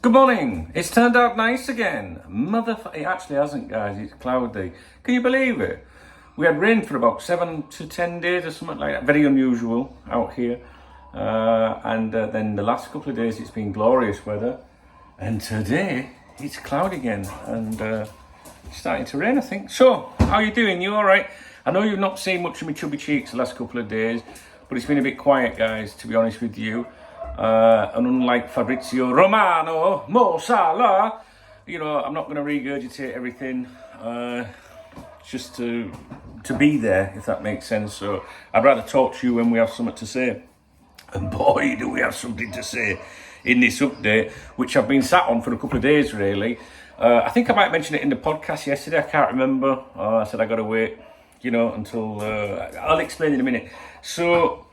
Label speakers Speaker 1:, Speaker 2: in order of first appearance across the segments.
Speaker 1: Good morning. It's turned out nice again. It actually hasn't, guys. It's cloudy. Can you believe it? We had rain for about 7 to 10 days or something like that. Very unusual out here. And then the last couple of days it's been glorious weather. And today it's cloudy again. And it's starting to rain, I think. So, how are you doing? You all right? I know you've not seen much of my chubby cheeks the last couple of days. But it's been a bit quiet, guys, to be honest with you. And unlike Fabrizio Romano, Mo Salah, you know, I'm not going to regurgitate everything, just to be there, if that makes sense. So I'd rather talk to you when we have something to say. And boy, do we have something to say in this update, which I've been sat on for a couple of days, really. I think I might mention it in the podcast yesterday, I can't remember. I said I got to wait, you know, until, I'll explain in a minute. So,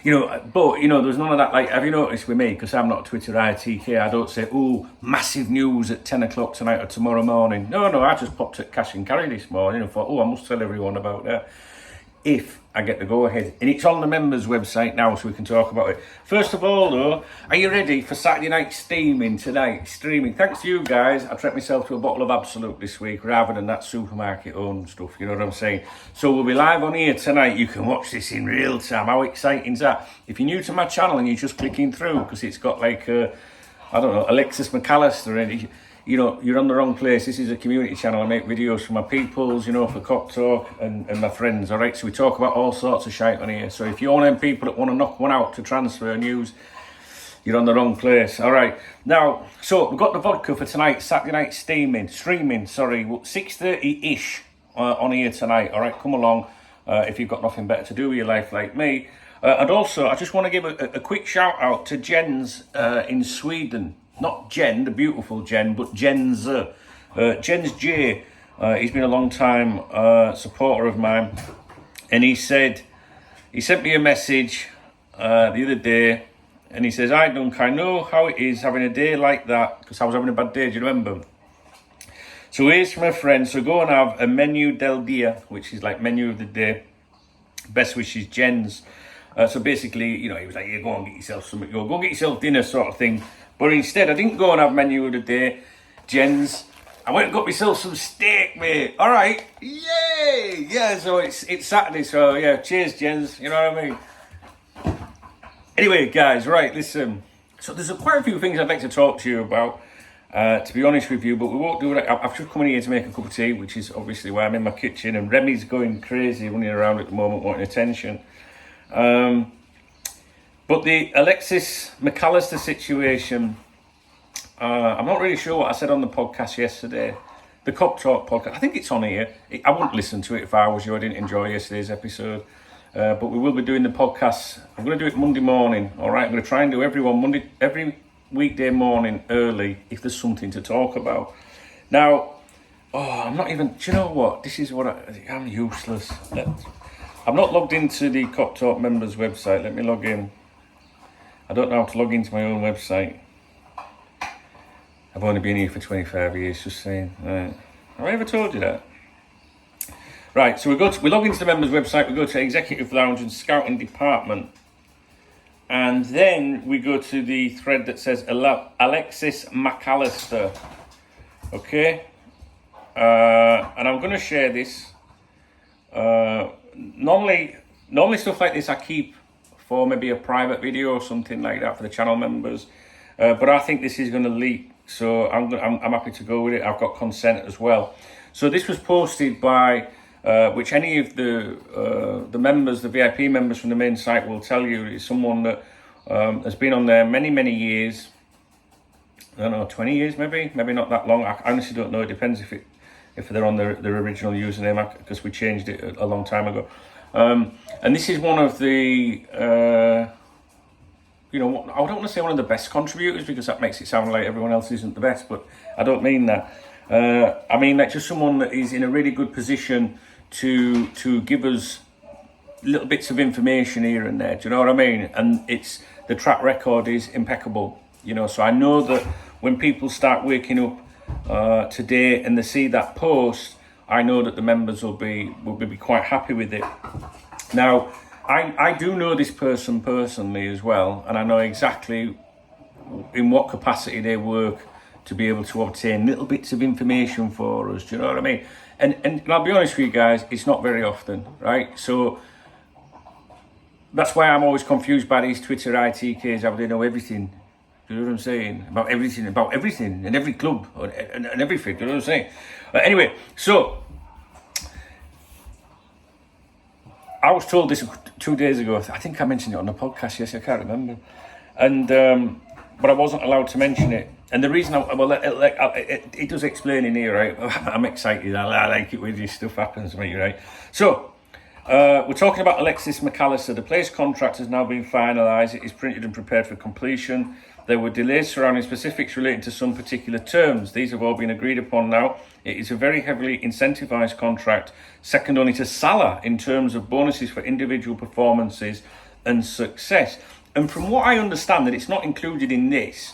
Speaker 1: you know, but, you know, there's none of that, like, have you noticed with me, because I'm not a Twitter ITK, I don't say, oh, massive news at 10 o'clock tonight or tomorrow morning. No, I just popped at Cash and Carey this morning and thought, oh, I must tell everyone about that. If I get the go-ahead. And it's on the members' website now, so we can talk about it. First of all, though, are you ready for Saturday night steaming tonight? Streaming. Thanks to you guys, I treated myself to a bottle of Absolute this week, rather than that supermarket-owned stuff, you know what I'm saying? So we'll be live on here tonight. You can watch this in real time. How exciting is that? If you're new to my channel and you're just clicking through, because it's got like, I don't know, Alexis McAllister in it, you know, you're on the wrong place. This is a community channel. I make videos for my peoples, you know, for Cop Talk and my friends, all right? So we talk about all sorts of shite on here. So if you're one of them people that want to knock one out to transfer news, you're on the wrong place, all right? Now, so we've got the vodka for tonight, Saturday night streaming, 6:30-ish on here tonight, all right? Come along if you've got nothing better to do with your life like me. And also, I just want to give a quick shout out to Jens in Sweden. Not Jen, the beautiful Jen, but Jens. Jens J. He's been a long time supporter of mine. And he sent me a message the other day. And he says, hi Dunk, I know how it is having a day like that. Because I was having a bad day, do you remember? So here's from a friend. So go and have a menu del dia, which is like menu of the day. Best wishes, Jens. So basically, you know, he was like, yeah, go and get yourself something. Go and get yourself dinner sort of thing. But instead, I didn't go and have menu of the day, Jens. I went and got myself some steak, mate. All right, yay! Yeah, so it's Saturday, so yeah, cheers, Jens. You know what I mean? Anyway, guys, right, listen. So there's quite a few things I'd like to talk to you about, to be honest with you, but we won't do it. I've just come in here to make a cup of tea, which is obviously why I'm in my kitchen, and Remy's going crazy, running around at the moment, wanting attention. But the Alexis McAllister situation, I'm not really sure what I said on the podcast yesterday. The Cop Talk podcast, I think it's on here. I wouldn't listen to it if I was you. I didn't enjoy yesterday's episode. But we will be doing the podcast. I'm going to do it Monday morning, all right? I'm going to try and do every weekday morning early if there's something to talk about. Now, I'm not even, do you know what? This is what I'm useless. I'm not logged into the Cop Talk members website. Let me log in. I don't know how to log into my own website. I've only been here for 25 years, just saying. Right. Have I ever told you that? Right, so we log into the members website, we go to Executive Lounge and Scouting Department. And then we go to the thread that says Alexis McAllister. Okay? And I'm going to share this. Normally stuff like this I keep for maybe a private video or something like that for the channel members, but I think this is going to leak, so I'm happy to go with it. I've got consent as well. So this was posted by which any of the members, the VIP members from the main site will tell you, is someone that has been on there many years. I don't know, 20 years maybe not that long. I honestly don't know. It depends if they're on their original username, because we changed it a long time ago. And this is one of the, you know, I don't want to say one of the best contributors, because that makes it sound like everyone else isn't the best, but I don't mean that. I mean like just someone that is in a really good position to give us little bits of information here and there, do you know what I mean? And the track record is impeccable, you know, so I know that when people start waking up today and they see that post, I know that the members will be quite happy with it. Now, I do know this person personally as well, and I know exactly in what capacity they work to be able to obtain little bits of information for us. Do you know what I mean? And I'll be honest with you guys, it's not very often, right? So that's why I'm always confused by these Twitter ITKs, how they know everything. Do you know what I'm saying? About everything, and every club, and everything. Do you know what I'm saying? Anyway, so I was told this 2 days ago. I think I mentioned it on the podcast. Yes, I can't remember. And but I wasn't allowed to mention it. And the reason, it does explain in here, right? I'm excited. I like it when this stuff happens to me, right? So we're talking about Alexis McAllister. The player's contract has now been finalised. It is printed and prepared for completion. There were delays surrounding specifics relating to some particular terms. These have all been agreed upon now. It is a very heavily incentivised contract, second only to Salah in terms of bonuses for individual performances and success. And from what I understand, that it's not included in this,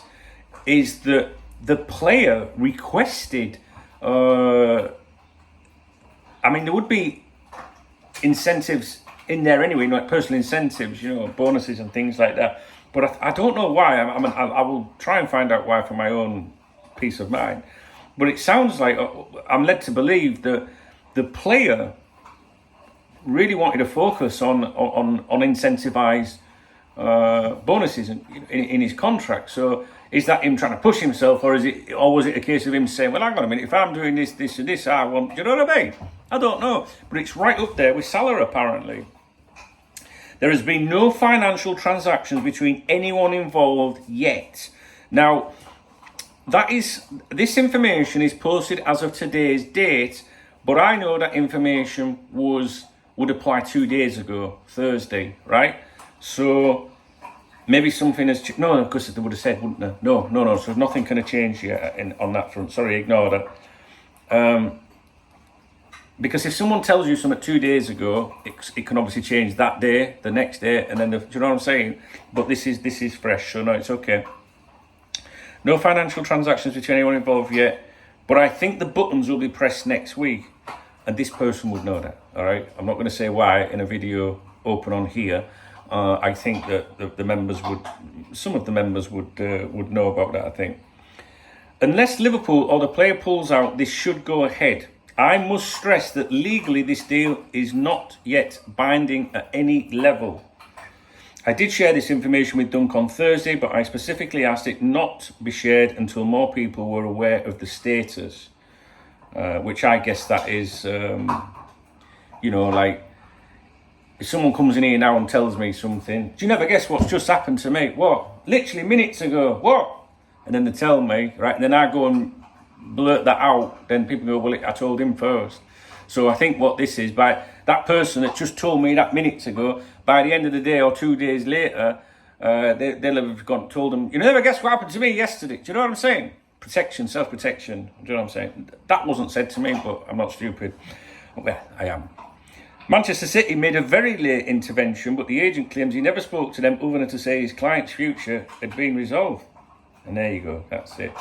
Speaker 1: is that the player requested, there would be incentives in there anyway, like personal incentives, bonuses and things like that. But I don't know why. I will try and find out why for my own peace of mind. But it sounds like I'm led to believe that the player really wanted to focus on incentivised bonuses in his contract. So is that him trying to push himself, or was it a case of him saying, well, hang on a minute, if I'm doing this, this and this, I want, do you know what I mean? I don't know. But it's right up there with Salah, apparently. There has been no financial transactions between anyone involved yet. Now, this information is posted as of today's date, but I know that information would apply 2 days ago, Thursday, right? So maybe something has changed. No, because they would have said, wouldn't they? No. So nothing can have changed yet on that front. Sorry, ignore that. Because if someone tells you something 2 days ago, it can obviously change that day, the next day, and then do you know what I'm saying? But this is fresh, so no, it's okay. No financial transactions between anyone involved yet, but I think the buttons will be pressed next week, and this person would know that. All right, I'm not going to say why in a video open on here. I think that some of the members would know about that. I think, unless Liverpool or the player pulls out, this should go ahead. I must stress that legally this deal is not yet binding at any level. I did share this information with Dunk on Thursday, but I specifically asked it not be shared until more people were aware of the status, which I guess that is, like, if someone comes in here now and tells me something, do you never guess what's just happened to me? What? Literally minutes ago. What? And then they tell me, right, and then I go and blurt that out, then people go, well, I told him first. So I think what this is, by that person that just told me that minutes ago, by the end of the day or 2 days later, they'll have told them, you never guess what happened to me yesterday. Do you know what I'm saying? Protection, self-protection. Do you know what I'm saying? That wasn't said to me, but I'm not stupid. Well, I am. Manchester City made a very late intervention, but the agent claims he never spoke to them other than to say his client's future had been resolved. And there you go, that's it.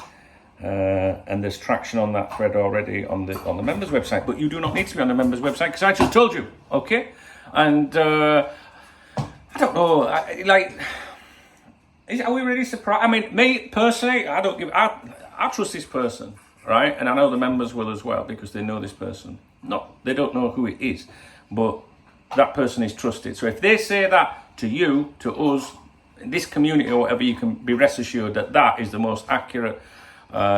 Speaker 1: And there's traction on that thread already on the members website, but you do not need to be on the members website because I just told you, okay? And I don't know, are we really surprised? I mean, me personally, I trust this person, right? And I know the members will as well because they know this person. They don't know who it is, but that person is trusted. So if they say that to you, to us, in this community or whatever, you can be rest assured that is the most accurate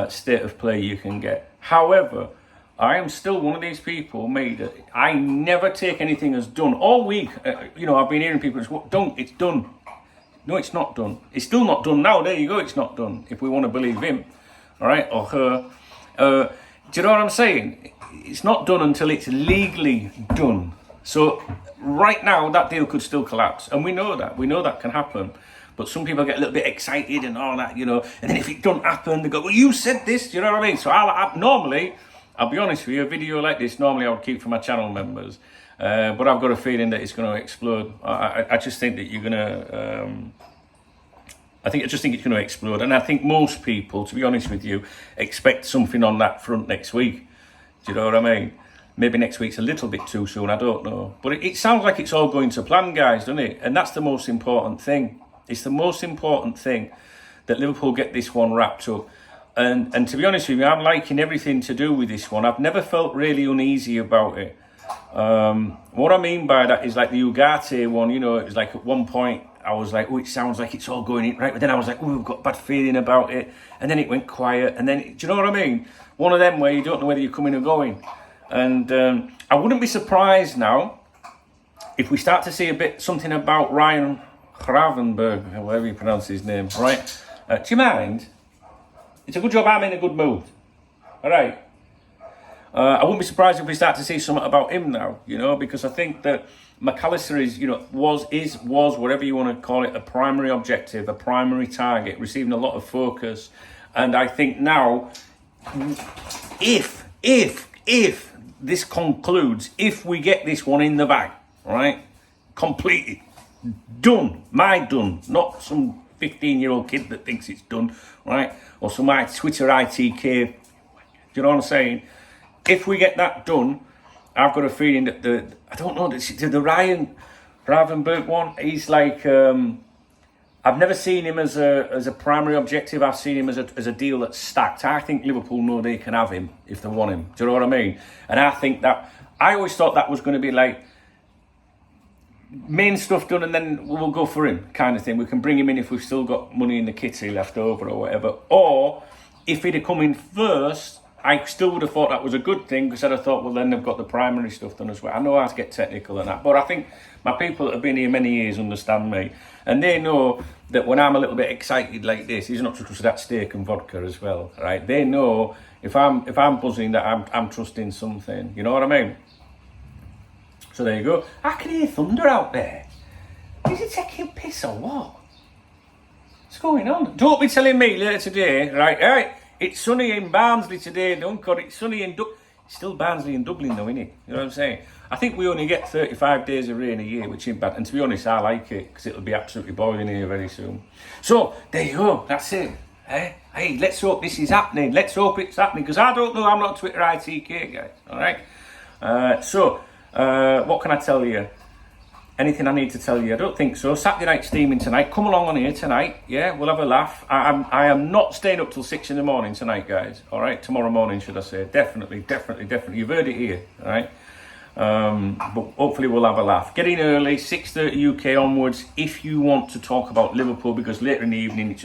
Speaker 1: state of play you can get. However, I am still one of these people, that I never take anything as done. All week, I've been hearing people, it's done. No, it's not done. It's still not done now. There you go, it's not done. If we want to believe him, all right, or her. Do you know what I'm saying? It's not done until it's legally done. So right now, that deal could still collapse. And we know that can happen. But some people get a little bit excited and all that, and then if it don't happen, they go, well, you said this, do you know what I mean? So normally, I'll be honest with you, a video like this, normally I would keep for my channel members. But I've got a feeling that it's going to explode. I just think that you're going to... I just think it's going to explode. And I think most people, to be honest with you, expect something on that front next week. Do you know what I mean? Maybe next week's a little bit too soon, I don't know. But it sounds like it's all going to plan, guys, doesn't it? And that's the most important thing. It's the most important thing, that Liverpool get this one wrapped up. And to be honest with you, I'm liking everything to do with this one. I've never felt really uneasy about it. What I mean by that is like the Ugarte one, you know, it was like at one point I was like, oh, it sounds like it's all going in right, but then I was like, oh, I've got a bad feeling about it, and then it went quiet, and then, do you know what I mean? One of them where you don't know whether you're coming or going. And I wouldn't be surprised now if we start to see something about Ryan Gravenberch, however you pronounce his name, right? Do you mind? It's a good job I'm in a good mood. All right. I wouldn't be surprised if we start to see something about him now, you know, because I think that McAllister is, you know, was whatever you want to call it, a primary objective, a primary target, receiving a lot of focus. And I think now, if this concludes, if we get this one in the bag, right, completely done, not some 15-year-old kid that thinks it's done, right, or some Twitter ITK, do you know what I'm saying? If we get that done, I've got a feeling that the Ryan Gravenberch one, he's like, I've never seen him as a primary objective. I've seen him as a deal that's stacked. I think Liverpool know they can have him if they want him. Do you know what I mean? And I think that, I always thought that was going to be like main stuff done and then we'll go for him kind of thing. We can bring him in if we've still got money in the kitty left over or whatever. Or if he'd have come in first, I still would have thought that was a good thing, because I'd have thought, well, then they've got the primary stuff done as well. I know how to get technical and that, but I think my people that have been here many years understand me, and they know that when I'm a little bit excited like this, it's not just that steak and vodka as well, right? They know if I'm buzzing that I'm trusting something. You know what I mean? So there you go. I can hear thunder out there. Is it taking piss or what? What's going on? Don't be telling me later today, right? All right. It's sunny in Barnsley today, don't God. It's sunny in it's still Barnsley and Dublin though, isn't it? You know what I'm saying? I think we only get 35 days of rain a year, which isn't bad. And to be honest, I like it, because it'll be absolutely boiling here very soon. So, there you go. That's it. Hey, let's hope this is happening. Let's hope it's happening, because I don't know. I'm not Twitter ITK, guys. All right? So, what can I tell you? Anything I need to tell you? I don't think so. Saturday night steaming tonight. Come along on here tonight. Yeah, we'll have a laugh. I am not staying up till 6 in the morning tonight, guys. All right, tomorrow morning, should I say? Definitely. You've heard it here. All right. But hopefully we'll have a laugh. Get in early, 6:30 UK onwards, if you want to talk about Liverpool, because later in the evening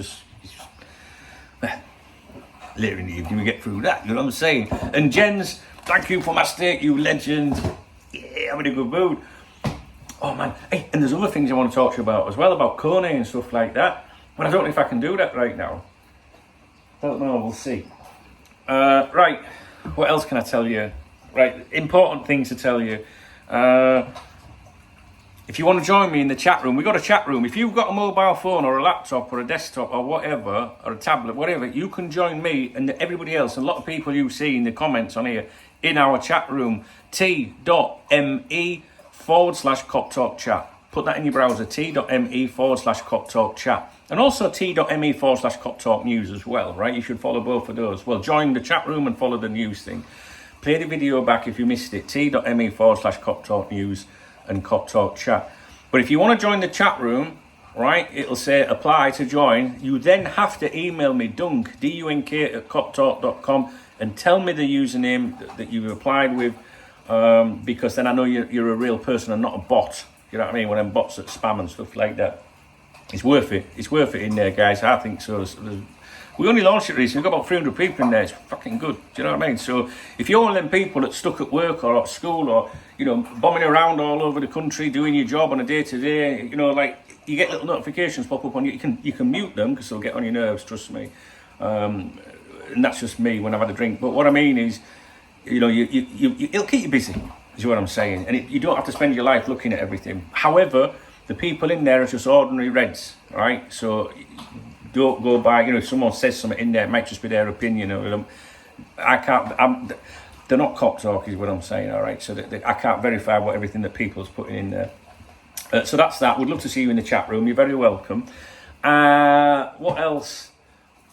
Speaker 1: later in the evening we get through that. You know what I'm saying? And Jens, thank you for my steak, you legend. Yeah, I'm in a good mood. Oh man, hey, and there's other things I want to talk to you about as well, about Kone and stuff like that. But I don't know if I can do that right now. Don't know, we'll see. Right, what else can I tell you? Right, important things to tell you. If you want to join me in the chat room, we've got a chat room. If you've got a mobile phone or a laptop or a desktop or whatever, or a tablet, whatever, you can join me and everybody else, and a lot of people you see in the comments on here, in our chat room, t.me/Cop Talk Chat. Put that in your browser, t.me/Cop Talk Chat. And also t.me/Cop Talk News as well, right? You should follow both of those. Well, join the chat room and follow the news thing. Play the video back if you missed it, t.me/Cop Talk News and Cop Talk Chat. But if you want to join the chat room, right, it'll say apply to join. You then have to email me, dunk, D-U-N-K, @coptalk.com, and tell me the username that you applied with, because then I know you're a real person and not a bot. You know what I mean? When I'm bots that spam and stuff like that. It's worth it. It's worth it in there, guys. I think so. We only launched it recently. We've got about 300 people in there. It's fucking good. Do you know what I mean? So if you're one of them people that's stuck at work or at school or, you know, bombing around all over the country, doing your job on a day-to-day, you know, like, you get little notifications pop up on you. You can mute them because they'll get on your nerves, trust me. And that's just me when I've had a drink. But what I mean is, you know, it'll keep you busy, is what I'm saying. And you don't have to spend your life looking at everything. However, the people in there are just ordinary Reds, right? So don't go by, you know, if someone says something in there, it might just be their opinion of them. They're not cop talk, is what I'm saying, all right? So I can't verify what everything that people's putting in there. So that's that. We'd love to see you in the chat room. You're very welcome. What else?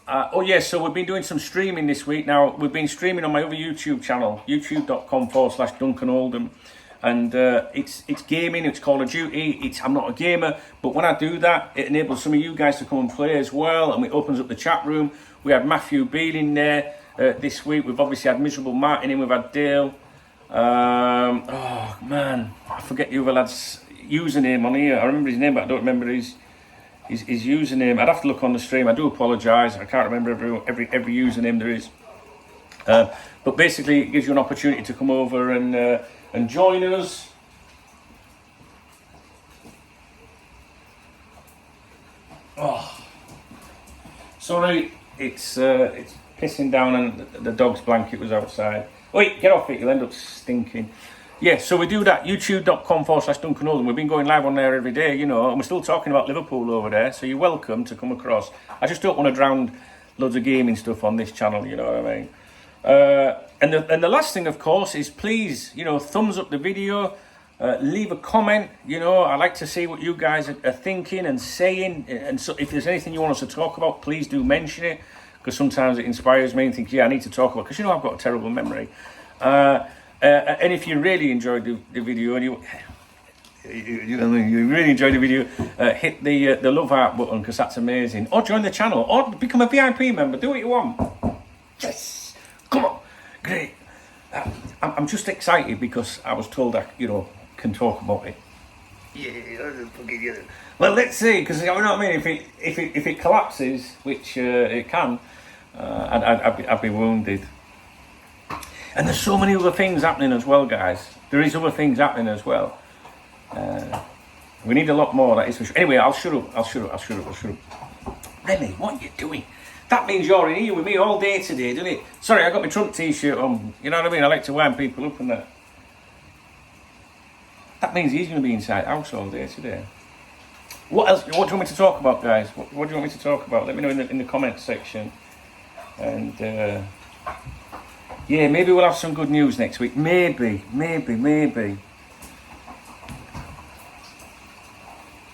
Speaker 1: Oh yeah, so we've been doing some streaming this week. Now, we've been streaming on my other YouTube channel, youtube.com/Duncan Oldham. and it's gaming, it's Call of Duty, I'm not a gamer, but when I do that, it enables some of you guys to come and play as well, and it opens up the chat room. We had Matthew Beale in there this week, we've obviously had Miserable Martin in, we've had Dale, oh man, I forget the other lad's username on here. I remember his name, but I don't remember his username. I'd have to look on the stream. I do apologise. I can't remember every username there is. But basically, it gives you an opportunity to come over and join us. Oh, sorry, it's pissing down, and the dog's blanket was outside. Wait, get off it. You'll end up stinking. Yeah, so we do that, youtube.com/Duncan Oldham. We've been going live on there every day, you know, and we're still talking about Liverpool over there, so you're welcome to come across. I just don't want to drown loads of gaming stuff on this channel, you know what I mean? And the last thing, of course, is please, you know, thumbs up the video, leave a comment, you know. I like to see what you guys are thinking and saying, and so if there's anything you want us to talk about, please do mention it, because sometimes it inspires me and think, yeah, I need to talk about, because, you know, I've got a terrible memory. And if you really enjoyed the video and you really enjoyed the video, hit the love heart button, because that's amazing. Or join the channel, or become a VIP member. Do what you want. Yes, come on, great. I'm just excited because I was told I, you know, can talk about it. Yeah. Well, let's see, because you know what I mean. If it collapses, which it can, I'd be wounded. And there's so many other things happening as well, guys. There is other things happening as well. We need a lot more, that is for sure. Anyway, I'll shut up. Remy, what are you doing? That means you're in here with me all day today, doesn't it? Sorry, I got my Trump t-shirt on. You know what I mean? I like to wind people up and that. That means he's going to be inside house all day today. What else? What do you want me to talk about, guys? What do you want me to talk about? Let me know in the comments section. And yeah, maybe we'll have some good news next week. Maybe.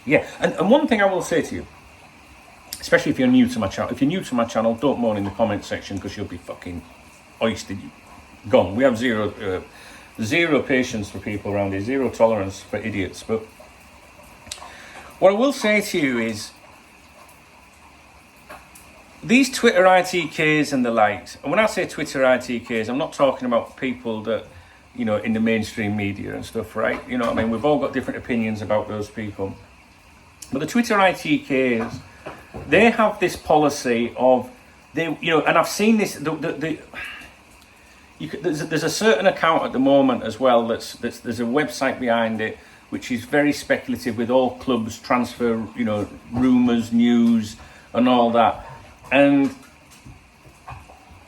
Speaker 1: Yeah, and one thing I will say to you, especially if you're new to my channel, don't moan in the comments section, because you'll be fucking oystered, gone. We have zero patience for people around here, zero tolerance for idiots. But what I will say to you is, these Twitter ITKs and the likes, and when I say Twitter ITKs, I'm not talking about people that, you know, in the mainstream media and stuff, right? You know what I mean? We've all got different opinions about those people. But the Twitter ITKs, they have this policy of, they, you know, and I've seen this, there's a certain account at the moment as well there's a website behind it, which is very speculative, with all clubs, transfer, you know, rumours, news and all that. And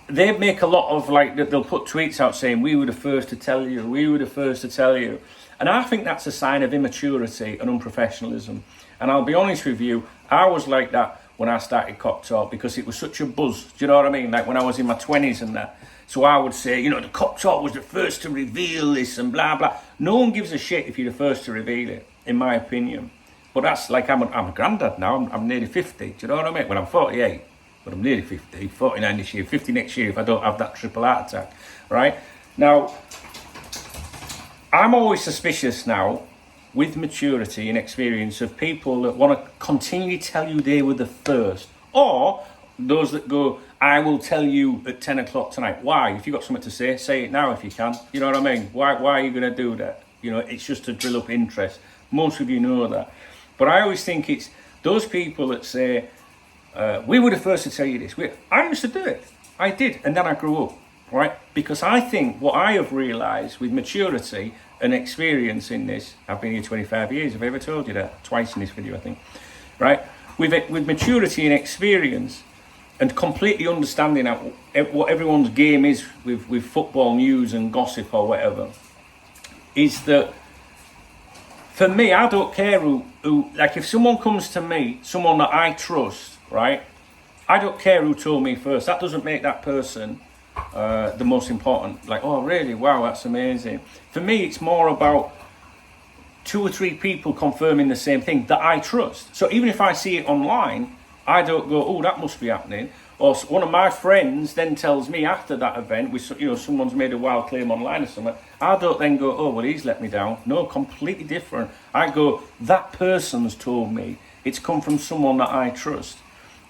Speaker 1: they make a lot of, like, they'll put tweets out saying, we were the first to tell you. And I think that's a sign of immaturity and unprofessionalism. And I'll be honest with you, I was like that when I started Cop Talk, because it was such a buzz. Do you know what I mean? Like when I was in my 20s and that. So I would say, you know, the Cop Talk was the first to reveal this and blah, blah. No one gives a shit if you're the first to reveal it, in my opinion. But that's like, I'm a granddad now. I'm nearly 50. Do you know what I mean? Well, I'm 48. But I'm nearly 50, 49 this year, 50 next year if I don't have that triple heart attack, right? Now, I'm always suspicious now, with maturity and experience, of people that want to continually tell you they were the first, or those that go, I will tell you at 10 o'clock tonight. Why? If you've got something to say it now if you can. You know what I mean? Why are you going to do that? You know, it's just to drill up interest. Most of you know that. But I always think it's those people that say, we were the first to tell you this. I used to do it. I did. And then I grew up, right? Because I think what I have realised with maturity and experience in this, I've been here 25 years. Have I ever told you that? Twice in this video, I think. Right? With maturity and experience and completely understanding what everyone's game is with football news and gossip or whatever, is that for me, I don't care who, like if someone comes to me, someone that I trust, right? I don't care who told me first. That doesn't make that person the most important. Like, oh really? Wow, that's amazing. For me, it's more about 2 or 3 people confirming the same thing that I trust. So even if I see it online, I don't go, oh, that must be happening. Or one of my friends then tells me after that event, someone's made a wild claim online or something, I don't then go, oh, well, he's let me down. No, completely different. I go, that person's told me. It's come from someone that I trust.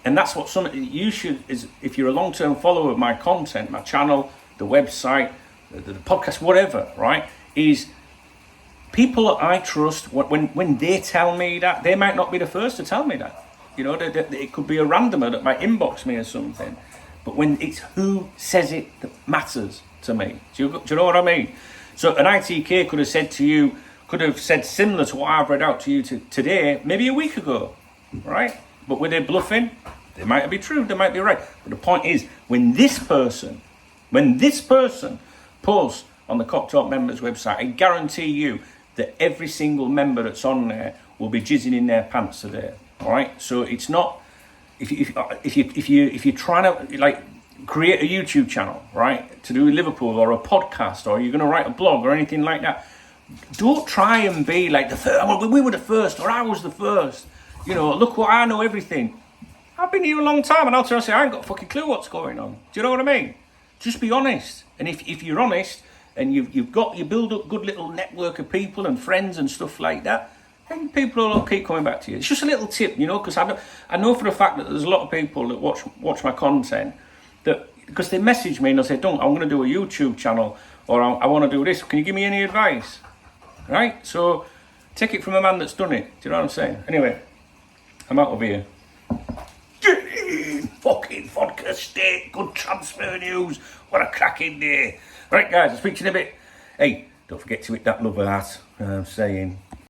Speaker 1: And that's what you should, is if you're a long-term follower of my content, my channel, the website, the podcast, whatever, right, is people that I trust, when they tell me that, they might not be the first to tell me that. You know, it could be a randomer that might inbox me or something. But when it's who says it that matters to me. Do you know what I mean? So an ITK could have said similar to what I've read out to you today, maybe a week ago, right? But were they bluffing? They might be true, they might be right. But the point is, when this person posts on the Cop Talk members website, I guarantee you that every single member that's on there will be jizzing in their pants today. All right, so it's not if you're trying to like create a YouTube channel, right, to do with Liverpool or a podcast, or you're going to write a blog or anything like that. Don't try and be like the first. Well, we were the first, or I was the first. You know, look what I know everything. I've been here a long time, and I'll tell you, I ain't got a fucking clue what's going on. Do you know what I mean? Just be honest, and if you're honest and you build up good little network of people and friends and stuff like that. And people will keep coming back to you. It's just a little tip, you know, because I know for a fact that there's a lot of people that watch my content that, because they message me and they'll say, I'm going to do a YouTube channel, or I want to do this. Can you give me any advice? Right? So take it from a man that's done it. Do you know what I'm saying? Anyway, I'm out of here. Fucking vodka state, good transfer news. What a cracking day. Right, guys, I'll speak to you in a bit. Hey, don't forget to hit that love heart. I'm saying.